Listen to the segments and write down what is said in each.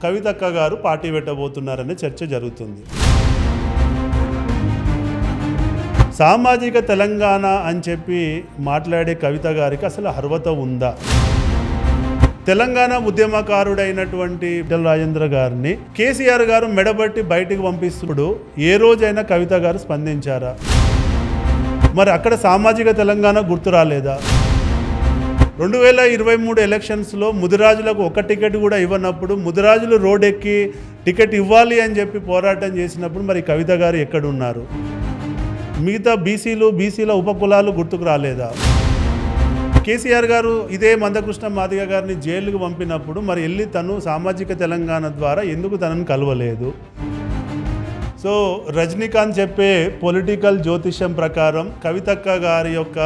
కవితక్క గారు పార్టీ పెట్టబోతున్నారనే చర్చ జరుగుతుంది. సామాజిక తెలంగాణ అని చెప్పి మాట్లాడే కవిత గారికి అసలు అర్హత ఉందా? తెలంగాణ ఉద్యమకారుడైనటువంటి ఈటెల రాజేంద్ర గారిని కేసీఆర్ గారు మెడబట్టి బయటికి పంపిస్తున్నప్పుడు ఏ రోజైనా కవిత గారు స్పందించారా? మరి అక్కడ సామాజిక తెలంగాణ గుర్తు రాలేదా? 2023 ఎలక్షన్స్లో ముదిరాజులకు ఒక టికెట్ కూడా ఇవ్వనప్పుడు ముదిరాజులు రోడ్డెక్కి టికెట్ ఇవ్వాలి అని చెప్పి పోరాటం చేసినప్పుడు మరి కవిత గారు ఎక్కడున్నారు? మిగతా బీసీల ఉపకులాలు గుర్తుకు రాలేదా? కేసీఆర్ గారు ఇదే మందకృష్ణ మాదిగ గారిని జైలుకు పంపినప్పుడు మరి వెళ్ళి తను సామాజిక తెలంగాణ ద్వారా ఎందుకు తనను కలవలేదు? సో రజనీకాంత్ చెప్పే పొలిటికల్ జ్యోతిష్యం ప్రకారం కవితక్క గారి యొక్క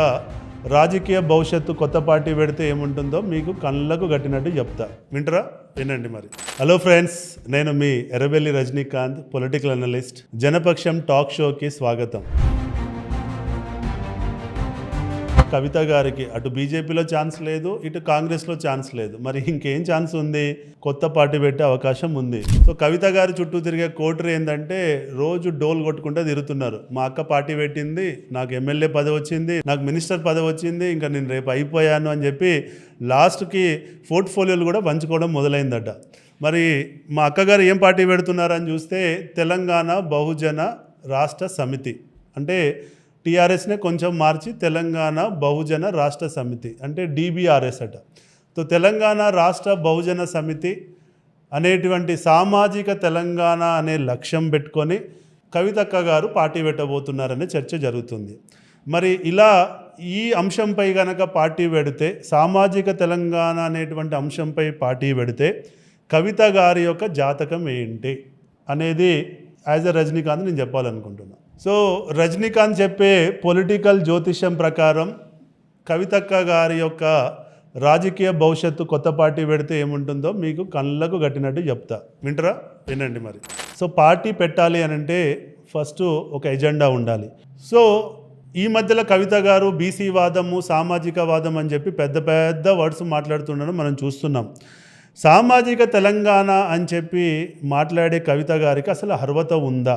రాజకీయ భవిష్యత్తు కొత్త పార్టీ పెడితే ఏముంటుందో మీకు కళ్ళకు కట్టినట్టు చెప్తా. వింటరా? వినండి మరి. హలో ఫ్రెండ్స్, నేను మీ Errabelli Rajinikanth, political analyst. Janapaksham talk షోకి స్వాగతం. కవిత గారికి అటు బీజేపీలో ఛాన్స్ లేదు, ఇటు కాంగ్రెస్లో ఛాన్స్ లేదు. మరి ఇంకేం ఛాన్స్ ఉంది? కొత్త పార్టీ పెట్టే అవకాశం ఉంది. సో కవిత గారి చుట్టూ తిరిగే కోటరీ ఏంటంటే రోజు డోల్ కొట్టుకుంటూ తిరుగుతున్నారు. మా అక్క పార్టీ పెట్టింది, నాకు ఎమ్మెల్యే పదవి వచ్చింది, నాకు మినిస్టర్ పదవి వచ్చింది, ఇంకా నేను రేపు అయిపోయాను అని చెప్పి లాస్ట్కి పోర్ట్ఫోలియోలు కూడా పంచుకోవడం మొదలైందట. మరి మా అక్కగారు ఏం పార్టీ పెడుతున్నారని చూస్తే తెలంగాణ బహుజన రాష్ట్ర సమితి, అంటే టీఆర్ఎస్నే కొంచెం మార్చి తెలంగాణ బహుజన రాష్ట్ర సమితి అంటే DBRS అట. సో తెలంగాణ రాష్ట్ర బహుజన సమితి అనేటువంటి సామాజిక తెలంగాణ అనే లక్ష్యం పెట్టుకొని కవితక్క గారు పార్టీ పెట్టబోతున్నారనే చర్చ జరుగుతుంది. మరి ఇలా ఈ అంశంపై కనుక పార్టీ పెడితే, సామాజిక తెలంగాణ అనేటువంటి అంశంపై పార్టీ పెడితే కవిత గారి యొక్క జాతకం ఏంటి అనేది యాజ్ ఎ రజనీకాంత్ నేను చెప్పాలనుకుంటున్నాను. సో రజనీకాంత్ చెప్పే పొలిటికల్ జ్యోతిష్యం ప్రకారం కవితక్క గారి యొక్క రాజకీయ భవిష్యత్తు కొత్త పార్టీ పెడితే ఏముంటుందో మీకు కళ్ళకు కట్టినట్టు చెప్తా. వింటరా? వినండి మరి. సో పార్టీ పెట్టాలి అని అంటే ఫస్ట్ ఒక ఎజెండా ఉండాలి. సో ఈ మధ్యలో కవిత గారు బీసీ వాదము, సామాజిక వాదం అని చెప్పి పెద్ద పెద్ద వర్డ్స్ మాట్లాడుతుండడం మనం చూస్తున్నాం. సామాజిక తెలంగాణ అని చెప్పి మాట్లాడే కవిత గారికి అసలు అర్హత ఉందా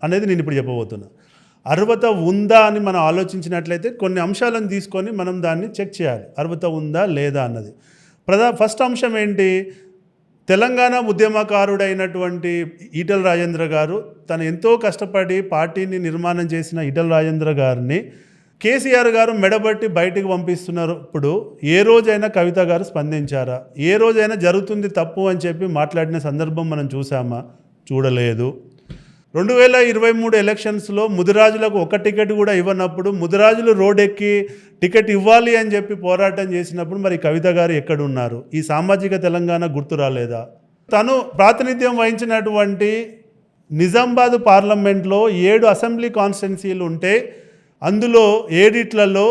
అనేది నేను ఇప్పుడు చెప్పబోతున్నా. అర్హత ఉందా అని మనం ఆలోచించినట్లయితే కొన్ని అంశాలను తీసుకొని మనం దాన్ని చెక్ చేయాలి. అర్హత ఉందా లేదా అన్నది. ఫస్ట్ అంశం ఏంటి? తెలంగాణ ఉద్యమకారుడైనటువంటి ఈటెల రాజేంద్ర గారు తను ఎంతో కష్టపడి పార్టీని నిర్మాణం చేసిన ఈటెల రాజేంద్ర గారిని కేసీఆర్ గారు మెడబట్టి బయటికి పంపిస్తున్నారు. ఇప్పుడు ఏ రోజైనా కవిత గారు స్పందించారా? ఏ రోజైనా జరుగుతుంది తప్పు అని చెప్పి మాట్లాడిన సందర్భం మనం చూసామా? చూడలేదు. 2023 ఎలక్షన్స్లో ముదిరాజులకు ఒక టికెట్ కూడా ఇవ్వనప్పుడు ముదిరాజులు రోడ్డెక్కి టికెట్ ఇవ్వాలి అని చెప్పి పోరాటం చేసినప్పుడు మరి కవిత గారు ఎక్కడున్నారు? ఈ సామాజిక తెలంగాణ గుర్తు రాలేదా? తను ప్రాతినిధ్యం వహించినటువంటి నిజామాబాద్ పార్లమెంట్లో 7 అసెంబ్లీ కాన్స్టిట్యున్సీలు ఉంటే అందులో 7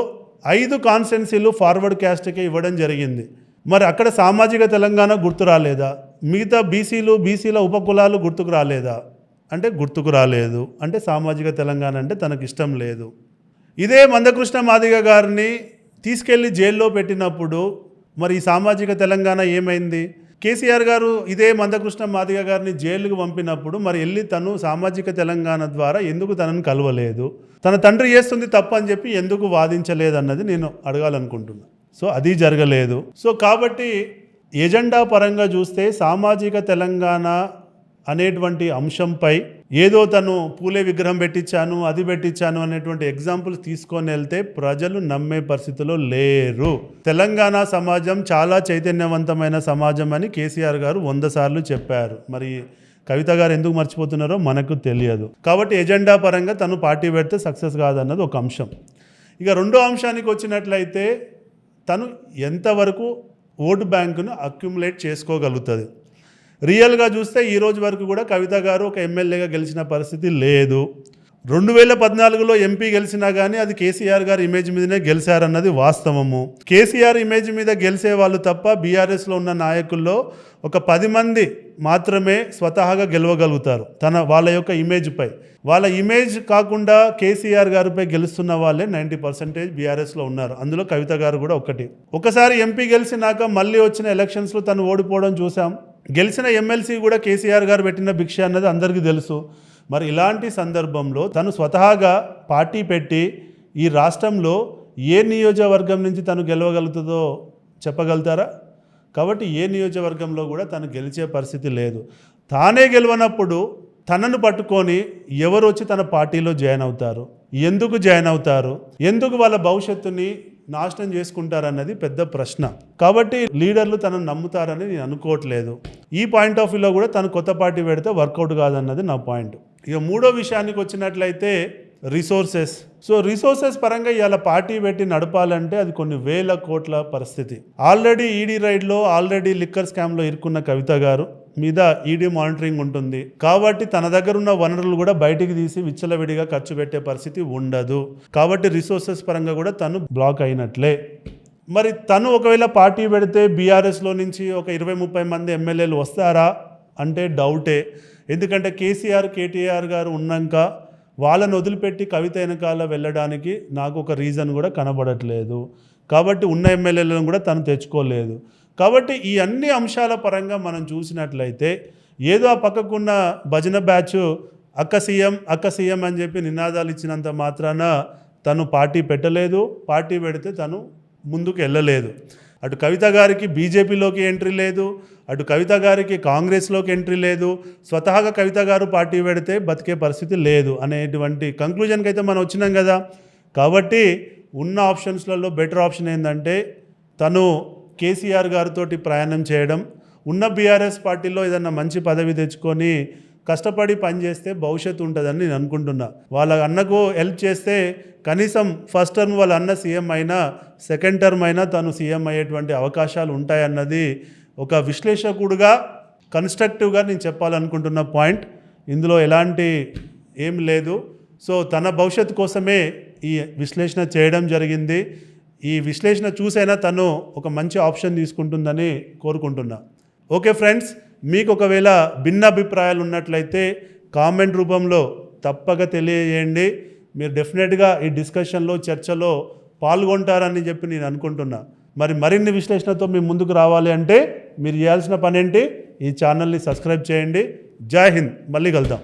5 కాన్స్టిట్యున్సీలు ఫార్వర్డ్ క్యాస్ట్కే ఇవ్వడం జరిగింది. మరి అక్కడ సామాజిక తెలంగాణ గుర్తు రాలేదా? మిగతా బీసీల ఉపకులాలు గుర్తుకు రాలేదా? అంటే గుర్తుకు రాలేదు. అంటే సామాజిక తెలంగాణ అంటే తనకు ఇష్టం లేదు. ఇదే మందకృష్ణ మాదిగ గారిని తీసుకెళ్ళి జైల్లో పెట్టినప్పుడు మరి ఈ సామాజిక తెలంగాణ ఏమైంది? కేసీఆర్ గారు ఇదే మందకృష్ణ మాదిగ గారిని జైలుకు పంపినప్పుడు మరి వెళ్ళి తను సామాజిక తెలంగాణ ద్వారా ఎందుకు తనను కలవలేదు? తన తండ్రి చేస్తుంది తప్పు అని చెప్పి ఎందుకు వాదించలేదు అన్నది నేను అడగాలనుకుంటున్నా. సో అది జరగలేదు. సో కాబట్టి ఎజెండా పరంగా చూస్తే సామాజిక తెలంగాణ అనేటువంటి అంశంపై ఏదో తను పూలే విగ్రహం పెట్టించాను, అది పెట్టించాను అనేటువంటి ఎగ్జాంపుల్స్ తీసుకొని వెళ్తే ప్రజలు నమ్మే పరిస్థితిలో లేరు. తెలంగాణ సమాజం చాలా చైతన్యవంతమైన సమాజం అని కేసీఆర్ గారు 100 సార్లు చెప్పారు. మరి కవిత గారు ఎందుకు మర్చిపోతున్నారో మనకు తెలియదు. కాబట్టి ఎజెండా పరంగా తను పార్టీ పెడితే సక్సెస్ కాదన్నది ఒక అంశం. ఇక రెండో అంశానికి వచ్చినట్లయితే తను ఎంతవరకు ఓటు బ్యాంకును అక్యుములేట్ చేసుకోగలుగుతుంది. రియల్గా చూస్తే ఈ రోజు వరకు కూడా కవిత గారు ఒక ఎమ్మెల్యేగా గెలిచిన పరిస్థితి లేదు. 2014లో ఎంపీ గెలిచినా కానీ అది కేసీఆర్ గారి ఇమేజ్ మీదనే గెలిచారన్నది వాస్తవము. కేసీఆర్ ఇమేజ్ మీద గెలిచే వాళ్ళు తప్ప బీఆర్ఎస్లో ఉన్న నాయకుల్లో ఒక 10 మంది మాత్రమే స్వతహాగా గెలవగలుగుతారు వాళ్ళ యొక్క ఇమేజ్పై. వాళ్ళ ఇమేజ్ కాకుండా కేసీఆర్ గారిపై గెలుస్తున్న వాళ్ళే 90% బీఆర్ఎస్లో ఉన్నారు. అందులో కవిత గారు కూడా ఒకటి. ఒకసారి ఎంపీ గెలిచినాక మళ్ళీ వచ్చిన ఎలక్షన్స్లో తను ఓడిపోవడం చూసాం. గెలిచిన ఎమ్మెల్సీ కూడా కేసీఆర్ గారు పెట్టిన భిక్ష అన్నది అందరికీ తెలుసు. మరి ఇలాంటి సందర్భంలో తను స్వతహాగా పార్టీ పెట్టి ఈ రాష్ట్రంలో ఏ నియోజకవర్గం నుంచి తను గెలవగలుగుతుందో చెప్పగలుగుతారా? కాబట్టి ఏ నియోజకవర్గంలో కూడా తను గెలిచే పరిస్థితి లేదు. తానే గెలవనప్పుడు తనను పట్టుకొని ఎవరు వచ్చి తన పార్టీలో జాయిన్ అవుతారు, ఎందుకు జాయిన్ అవుతారు, ఎందుకు వాళ్ళ భవిష్యత్తుని నాశనం చేసుకుంటారన్నది పెద్ద ప్రశ్న. కాబట్టి లీడర్లు తనను నమ్ముతారని నేను అనుకోవట్లేదు. ఈ పాయింట్ ఆఫ్ వ్యూలో కూడా తను కొత్త పార్టీ పెడితే వర్కౌట్ కాదన్నది నా పాయింట్. ఇక మూడో విషయానికి వచ్చినట్లయితే రిసోర్సెస్. సో రిసోర్సెస్ పరంగా ఇవాళ పార్టీ పెట్టి నడపాలంటే అది కొన్ని వేల కోట్ల పరిస్థితి. ఆల్రెడీ ఈడీ రైడ్లో ఆల్రెడీ లిక్కర్ స్కామ్లో ఇరుక్కున్న కవిత గారు మీద ఈడీ మానిటరింగ్ ఉంటుంది. కాబట్టి తన దగ్గర ఉన్న వనరులు కూడా బయటికి తీసి విచ్చలవిడిగా ఖర్చు పెట్టే పరిస్థితి ఉండదు. కాబట్టి రిసోర్సెస్ పరంగా కూడా తను బ్లాక్ అయినట్లే. మరి తను ఒకవేళ పార్టీ పెడితే బీఆర్ఎస్లో నుంచి ఒక 20-30 మంది ఎమ్మెల్యేలు వస్తారా అంటే డౌటే. ఎందుకంటే కేసీఆర్ కేటీఆర్ గారు ఉన్నాక వాళ్ళని వదిలిపెట్టి కవిత వెనకాల వెళ్ళడానికి నాకు ఒక రీజన్ కూడా కనబడట్లేదు. కాబట్టి ఉన్న ఎమ్మెల్యేలను కూడా తను తెచ్చుకోలేదు. కాబట్టి ఈ అన్ని అంశాల పరంగా మనం చూసినట్లయితే ఏదో ఆ పక్కకున్న భజన బ్యాచ్ అక్క సీఎం అని చెప్పి నినాదాలు ఇచ్చినంత మాత్రాన తను పార్టీ పెట్టలేదు. పార్టీ పెడితే తను ముందుకు వెళ్ళలేదు. అటు కవిత గారికి బీజేపీలోకి ఎంట్రీ లేదు, అటు కవిత గారికి కాంగ్రెస్లోకి ఎంట్రీ లేదు. స్వతహాగా కవిత గారు పార్టీ పెడితే బతికే పరిస్థితి లేదు అనేటువంటి కంక్లూజన్కి అయితే మనం వచ్చినాం కదా. కాబట్టి ఉన్న ఆప్షన్స్లలో బెటర్ ఆప్షన్ ఏంటంటే తను కేసీఆర్ గారితో ప్రయాణం చేయడం, ఉన్న బీఆర్ఎస్ పార్టీలో ఏదన్నా మంచి పదవి తెచ్చుకొని కష్టపడి పనిచేస్తే భవిష్యత్తు ఉంటుందని నేను అనుకుంటున్నా. వాళ్ళ అన్నకు హెల్ప్ చేస్తే కనీసం ఫస్ట్ టర్మ్ వాళ్ళ అన్న సీఎం అయినా సెకండ్ టర్మ్ అయినా తను సీఎం అయ్యేటువంటి అవకాశాలు ఉంటాయన్నది ఒక విశ్లేషకుడుగా కన్స్ట్రక్టివ్గా నేను చెప్పాలనుకుంటున్న పాయింట్. ఇందులో ఎలాంటి ఏం లేదు. సో తన భవిష్యత్తు కోసమే ఈ విశ్లేషణ చేయడం జరిగింది. ఈ విశ్లేషణ చూసైనా తను ఒక మంచి ఆప్షన్ తీసుకుంటుందని కోరుకుంటున్నా. ఓకే ఫ్రెండ్స్, మీకు ఒకవేళ భిన్న అభిప్రాయాలు ఉన్నట్లయితే కామెంట్ రూపంలో తప్పక తెలియజేయండి. మీరు డెఫినెట్గా ఈ డిస్కషన్లో చర్చలో పాల్గొంటారని చెప్పి నేను అనుకుంటున్నా. మరిన్ని విశ్లేషణతో మీ ముందుకు రావాలి అంటే మీరు చేయాల్సిన పని ఏంటి? ఈ ఛానల్ని సబ్స్క్రైబ్ చేయండి. జై హింద్. మళ్ళీ కలుద్దాం.